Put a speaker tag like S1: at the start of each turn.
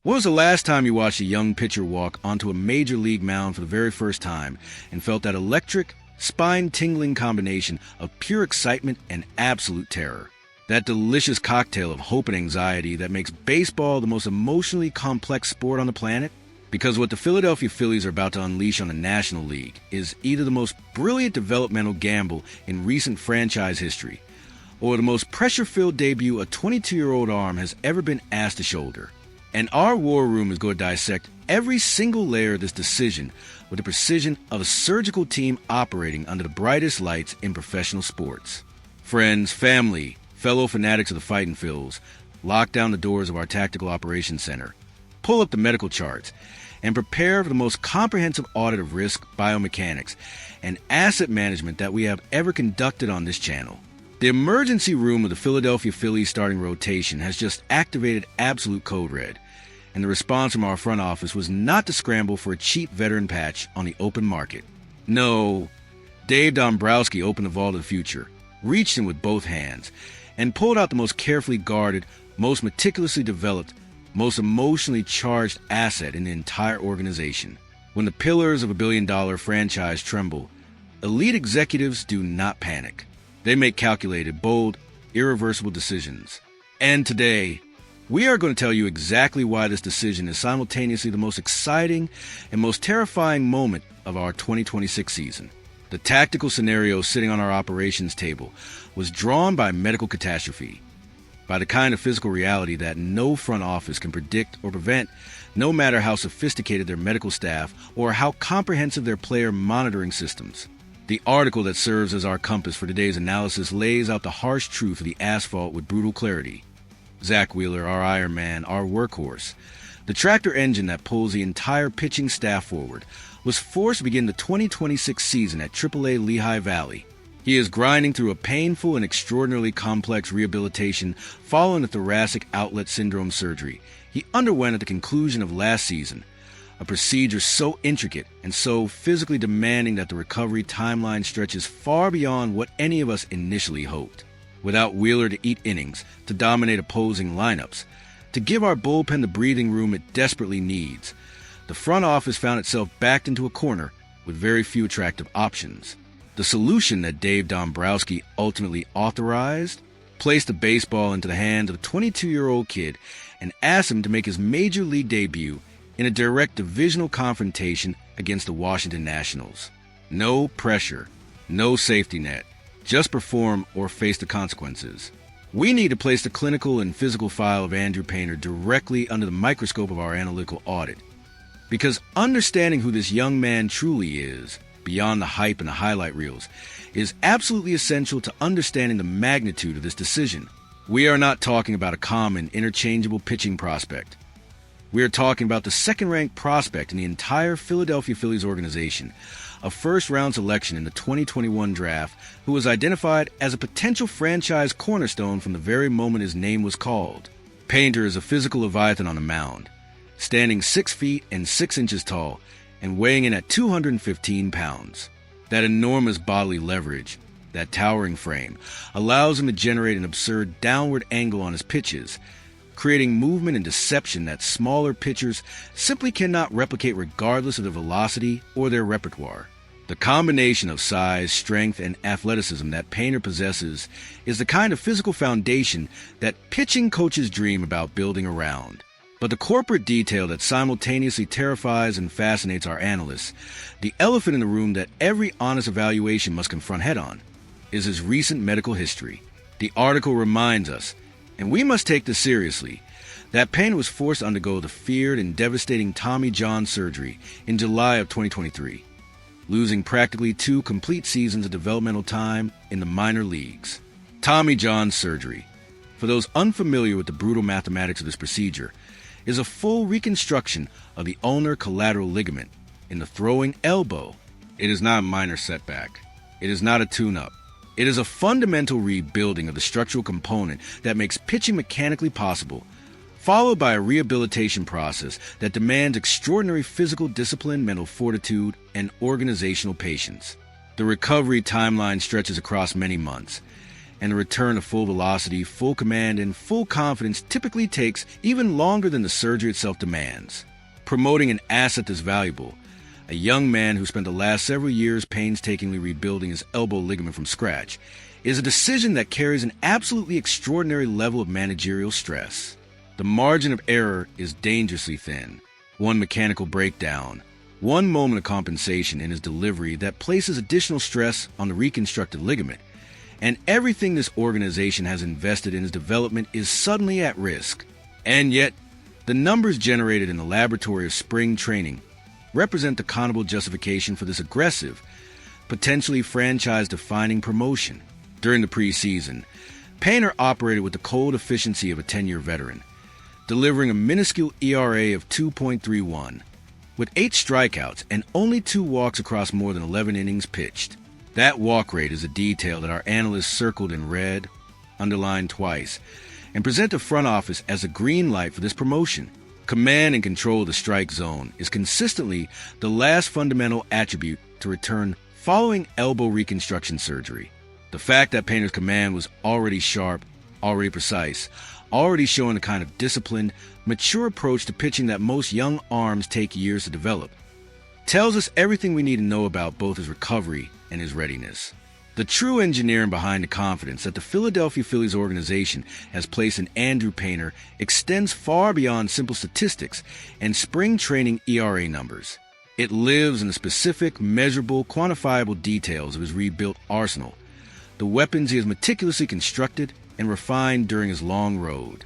S1: When was the last time you watched a young pitcher walk onto a major league mound for the very first time and felt that electric, spine-tingling combination of pure excitement and absolute terror? That delicious cocktail of hope and anxiety that makes baseball the most emotionally complex sport on the planet? Because what the Philadelphia Phillies are about to unleash on the National League is either the most brilliant developmental gamble in recent franchise history, or the most pressure-filled debut a 22-year-old arm has ever been asked to shoulder. And our war room is going to dissect every single layer of this decision with the precision of a surgical team operating under the brightest lights in professional sports. Friends, family, fellow fanatics of the Fightin' Phils, lock down the doors of our Tactical Operations Center, pull up the medical charts, and prepare for the most comprehensive audit of risk, biomechanics, and asset management that we have ever conducted on this channel. The emergency room of the Philadelphia Phillies starting rotation has just activated absolute code red, and the response from our front office was not to scramble for a cheap veteran patch on the open market. No, Dave Dombrowski opened the vault of the future, reached in with both hands, and pulled out the most carefully guarded, most meticulously developed, most emotionally charged asset in the entire organization. When the pillars of a billion-dollar franchise tremble, elite executives do not panic. They make calculated, bold, irreversible decisions. And today, we are going to tell you exactly why this decision is simultaneously the most exciting and most terrifying moment of our 2026 season. The tactical scenario sitting on our operations table was drawn by medical catastrophe, by the kind of physical reality that no front office can predict or prevent, no matter how sophisticated their medical staff or how comprehensive their player monitoring systems. The article that serves as our compass for today's analysis lays out the harsh truth of the asphalt with brutal clarity. Zach Wheeler, our Iron Man, our workhorse, the tractor engine that pulls the entire pitching staff forward, was forced to begin the 2026 season at AAA Lehigh Valley. He is grinding through a painful and extraordinarily complex rehabilitation following the thoracic outlet syndrome surgery he underwent at the conclusion of last season, a procedure so intricate and so physically demanding that the recovery timeline stretches far beyond what any of us initially hoped. Without Wheeler to eat innings, to dominate opposing lineups, to give our bullpen the breathing room it desperately needs, the front office found itself backed into a corner with very few attractive options. The solution that Dave Dombrowski ultimately authorized placed the baseball into the hands of a 22-year-old kid and asked him to make his major league debut in a direct divisional confrontation against the Washington Nationals. No pressure, no safety net. Just perform or face the consequences. We need to place the clinical and physical file of Andrew Painter directly under the microscope of our analytical audit. Because understanding who this young man truly is, beyond the hype and the highlight reels, is absolutely essential to understanding the magnitude of this decision. We are not talking about a common, interchangeable pitching prospect. We are talking about the second-ranked prospect in the entire Philadelphia Phillies organization, a first-round selection in the 2021 draft who was identified as a potential franchise cornerstone from the very moment his name was called. Painter is a physical leviathan on the mound, standing 6 feet and 6 inches tall and weighing in at 215 pounds. That enormous bodily leverage, that towering frame, allows him to generate an absurd downward angle on his pitches, creating movement and deception that smaller pitchers simply cannot replicate regardless of their velocity or their repertoire. The combination of size, strength, and athleticism that Painter possesses is the kind of physical foundation that pitching coaches dream about building around. But the corporate detail that simultaneously terrifies and fascinates our analysts, the elephant in the room that every honest evaluation must confront head-on, is his recent medical history. The article reminds us, and we must take this seriously, that Painter was forced to undergo the feared and devastating Tommy John surgery in July of 2023, losing practically 2 complete seasons of developmental time in the minor leagues. Tommy John surgery, for those unfamiliar with the brutal mathematics of this procedure, is a full reconstruction of the ulnar collateral ligament in the throwing elbow. It is not a minor setback. It is not a tune-up. It is a fundamental rebuilding of the structural component that makes pitching mechanically possible, followed by a rehabilitation process that demands extraordinary physical discipline, mental fortitude, and organizational patience. The recovery timeline stretches across many months, and the return to full velocity, full command, and full confidence typically takes even longer than the surgery itself demands. Promoting an asset that's valuable, a young man who spent the last several years painstakingly rebuilding his elbow ligament from scratch, is a decision that carries an absolutely extraordinary level of managerial stress. The margin of error is dangerously thin. One mechanical breakdown, one moment of compensation in his delivery that places additional stress on the reconstructed ligament, and everything this organization has invested in his development is suddenly at risk. And yet, the numbers generated in the laboratory of spring training represent the countable justification for this aggressive, potentially franchise-defining promotion. During the preseason, Painter operated with the cold efficiency of a 10-year veteran, delivering a minuscule ERA of 2.31, with 8 strikeouts and only 2 walks across more than 11 innings pitched. That walk rate is a detail that our analysts circled in red, underlined twice, and present the front office as a green light for this promotion. Command and control of the strike zone is consistently the last fundamental attribute to return following elbow reconstruction surgery. The fact that Painter's command was already sharp, already precise, already showing the kind of disciplined, mature approach to pitching that most young arms take years to develop, tells us everything we need to know about both his recovery and his readiness. The true engineering behind the confidence that the Philadelphia Phillies organization has placed in Andrew Painter extends far beyond simple statistics and spring training ERA numbers. It lives in the specific, measurable, quantifiable details of his rebuilt arsenal, the weapons he has meticulously constructed and refined during his long road.